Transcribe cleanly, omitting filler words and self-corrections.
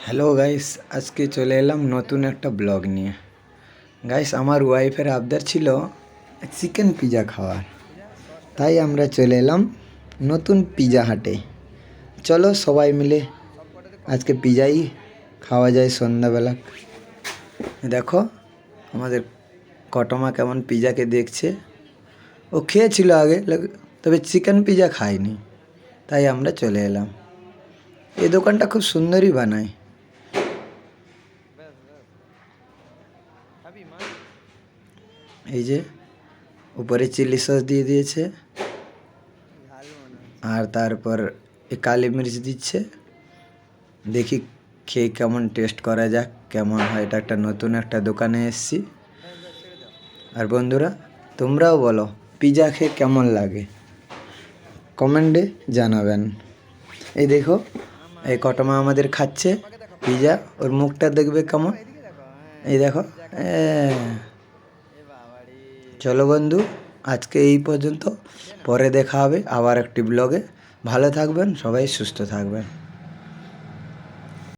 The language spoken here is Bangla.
হ্যালো গাইস, আজকে চলে এলাম নতুন একটা ব্লগ নিয়ে। গাইস, আমার ওয়াইফের আবদার ছিল চিকেন পিজা খাওয়ার, তাই আমরা চলে এলাম নতুন পিজা হাটে। চলো সবাই মিলে আজকে পিজাই খাওয়া যায় সন্ধ্যাবেলা। দেখো আমাদের কটমা কেমন পিজাকে দেখছে। ও খেয়েছিল আগে, তবে চিকেন পিজা খায়নি, তাই আমরা চলে এলাম। এই দোকানটা খুব সুন্দরই বানায়। এই যে উপরে চিলি সস দিয়ে দিয়েছে, আর তারপর কালি মির্চ দিচ্ছে। দেখি খেয়ে কেমন টেস্ট করা যাক, কেমন হয়। এটা একটা নতুন একটা দোকানে এসেছি। আর বন্ধুরা, তোমরাও বলো পিজা খেয়ে কেমন লাগে, কমেন্টে জানাবেন। এই দেখো, এই কটমা আমাদের খাচ্ছে পিজা। ওর মুখটা দেখবে কেমন, এই দেখো। চলো বন্ধু, আজকে এই পর্যন্ত। পরে দেখা হবে আবার একটি ব্লগে। ভালো থাকবেন সবাই, সুস্থ থাকবেন।